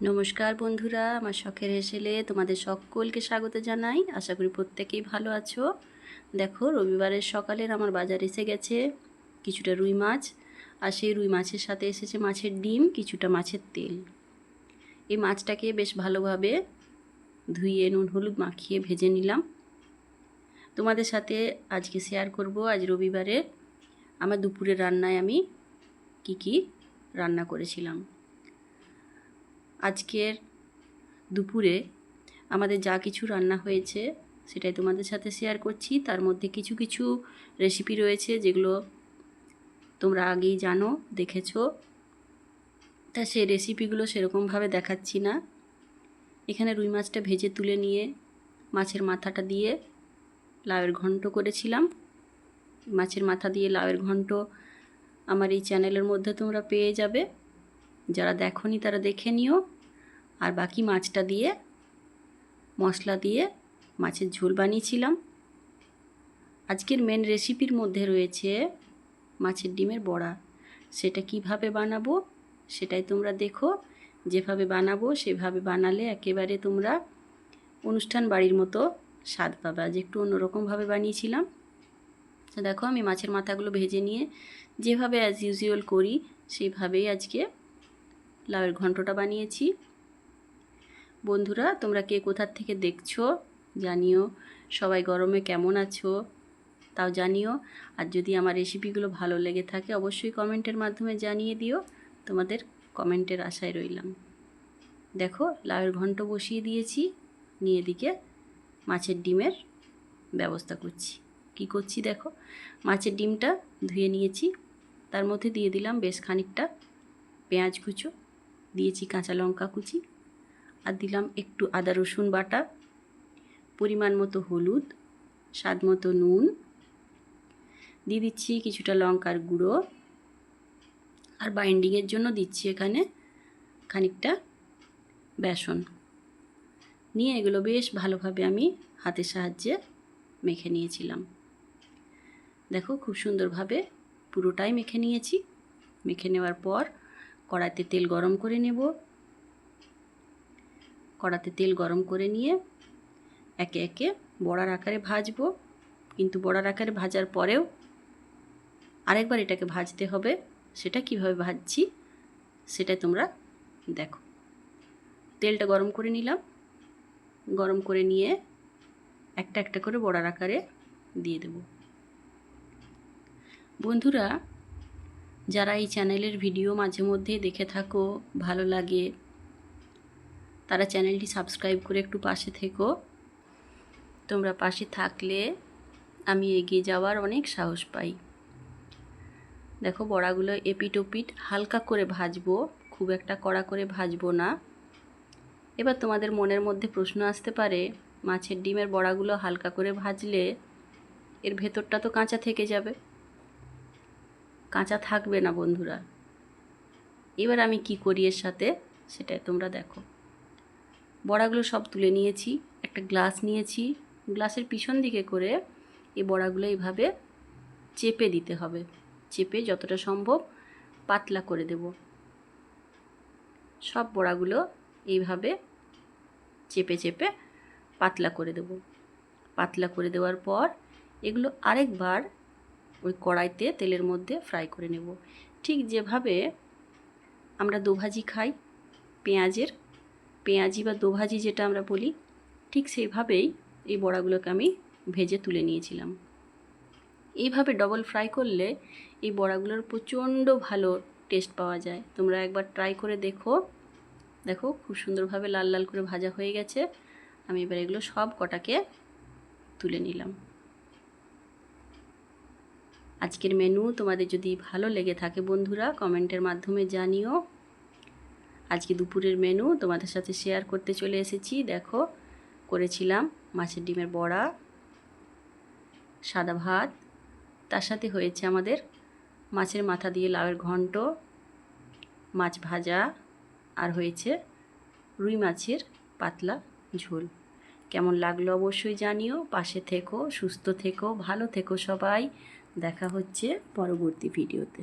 নমস্কার বন্ধুরা, আমার শখের হেসেলে তোমাদের সকলকে স্বাগত জানাই। আশা করি প্রত্যেকেই ভালো আছো। দেখো, রবিবারের সকালের আমার বাজার এসে গেছে কিছুটা রুই মাছ, আর সেই রুই মাছের সাথে এসেছে মাছের ডিম, কিছুটা মাছের তেল। এই মাছটাকে বেশ ভালোভাবে ধুয়ে নুন হলুদ মাখিয়ে ভেজে নিলাম। তোমাদের সাথে আজকে শেয়ার করব আজ রবিবারে আমার দুপুরের রান্নায় আমি কি রান্না করেছিলাম। আজকের দুপুরে আমাদের যা কিছু রান্না হয়েছে সেটাই তোমাদের সাথে শেয়ার করছি। তার মধ্যে কিছু কিছু রেসিপি রয়েছে যেগুলো তোমরা আগেই জানো, দেখেছো, তা সেই রেসিপিগুলো সেরকমভাবে দেখাচ্ছি না। এখানে রুই মাছটা ভেজে তুলে নিয়ে মাছের মাথাটা দিয়ে লাউয়ের ঘন্ট করেছিলাম। মাছের মাথা দিয়ে লাউয়ের ঘন্ট আমার এই চ্যানেলের মধ্যে তোমরা পেয়ে যাবে, যারা দেখোনি তারা দেখে নিও। আর বাকি মাছটা দিয়ে মশলা দিয়ে মাছের ঝোল বানিয়েছিলাম। আজকের মেন রেসিপির মধ্যে রয়েছে মাছের ডিমের বড়া। সেটা কিভাবে বানাবো সেটাই তোমরা দেখো। যেভাবে বানাবো সেভাবে বানালে একেবারে তোমরা অনুষ্ঠান বাড়ির মতো স্বাদ পাবে। আজ একটু অন্যরকমভাবে বানিয়েছিলাম। দেখো, আমি মাছের মাথাগুলো ভেজে নিয়ে যেভাবে অ্যাজ ইউজুয়াল করি সেইভাবেই আজকে লাউয়ের ঘন্টটা বানিয়েছি। বন্ধুরা, তোমরা কে কোথার থেকে দেখছো জানিও। সবাই গরমে কেমন আছো তাও জানিও। আর যদি আমার রেসিপিগুলো ভালো লেগে থাকে অবশ্যই কমেন্টের মাধ্যমে জানিয়ে দিও। তোমাদের কমেন্টের আশায় রইলাম। দেখো, লাউয়ের ঘন্ট বসিয়ে দিয়েছি, নিয়ে এদিকে মাছের ডিমের ব্যবস্থা করছি। কি করছি দেখো, মাছের ডিমটা ধুয়ে নিয়েছি, তার মধ্যে দিয়ে দিলাম বেশ খানিকটা পেঁয়াজ কুচো, দিয়েছি কাঁচা লঙ্কা কুচি, আর দিলাম একটু আদা রসুন বাটা, পরিমাণ মতো হলুদ, স্বাদ মতো নুন, দিয়ে দিচ্ছি কিছুটা লঙ্কার গুঁড়ো, আর বাইন্ডিংয়ের জন্য দিচ্ছি এখানে খানিকটা বেসন। নিয়ে এগুলো বেশ ভালোভাবে আমি হাতের সাহায্যে মেখে নিয়েছিলাম। দেখো, খুব সুন্দরভাবে পুরোটাই মেখে নিয়েছি। মেখে নেওয়ার পর কড়াইতে তেল গরম করে নেব। কড়াতে তেল গরম করে নিয়ে একে একে বড়ার আকারে ভাজবো। কিন্তু বড়ার আকারে ভাজার পরেও আরেকবার এটাকে ভাজতে হবে। সেটা কিভাবে ভাজছি সেটা তোমরা দেখো। তেলটা গরম করে নিলাম। গরম করে নিয়ে একটা একটা করে বড়ার আকারে দিয়ে দেব। বন্ধুরা, যারা এই চ্যানেলের ভিডিও মাঝে মধ্যে দেখে থাকো, ভালো লাগে, তারা চ্যানেলটি সাবস্ক্রাইব করে একটু পাশে থেকো। তোমরা পাশে থাকলে আমি এগিয়ে যাওয়ার অনেক সাহস পাই। দেখো, বড়াগুলো এপিট ওপিট হালকা করে ভাজবো, খুব একটা কড়া করে ভাজবো না। এবার তোমাদের মনের মধ্যে প্রশ্ন আসতে পারে, মাছের ডিমের বড়াগুলো হালকা করে ভাজলে এর ভেতরটা তো কাঁচা থেকে যাবে। কাঁচা থাকবে না বন্ধুরা। এবার আমি কি করি এর সাথে সেটা তোমরা দেখো। বড়াগুলো সব তুলে নিয়েছি, একটা গ্লাস নিয়েছি। গ্লাসের পিছন দিকে করে এই বড়াগুলো এইভাবে চেপে দিতে হবে। চেপে যতটা সম্ভব পাতলা করে দেব। সব বড়াগুলো এইভাবে চেপে চেপে পাতলা করে দেব। পাতলা করে দেওয়ার পর এগুলো আরেকবার ওই কড়াইতে তেলের মধ্যে ফ্রাই করে নেব। ঠিক যেভাবে আমরা দোভাজি খাই, পেঁয়াজি বা দোভাজি যেটা আমরা বলি, ঠিক সেইভাবেই এই বড়াগুলোকে আমি ভেজে তুলে নিয়েছিলাম। এইভাবে ডবল ফ্রাই করলে এই বড়াগুলোর প্রচণ্ড ভালো টেস্ট পাওয়া যায়। তোমরা একবার ট্রাই করে দেখো। দেখো, খুব সুন্দরভাবে লাল লাল করে ভাজা হয়ে গেছে। আমি এবার এগুলো সব কটাকে তুলে নিলাম। আজকের মেনু তোমাদের যদি ভালো লেগে থাকে বন্ধুরা কমেন্টের মাধ্যমে জানিও। আজকে দুপুরের মেনু তোমাদের সাথে শেয়ার করতে চলে এসেছি। দেখো, করেছিলাম মাছের ডিমের বড়া, সাদা ভাত, তার সাথে হয়েছে আমাদের মাছের মাথা দিয়ে লাউয়ের ঘন্ট, মাছ ভাজা, আর হয়েছে রুই মাছের পাতলা ঝোল। কেমন লাগলো অবশ্যই জানিও। পাশে থেকো, সুস্থ থেকো, ভালো থেকো সবাই। দেখা হচ্ছে পরবর্তী ভিডিওতে।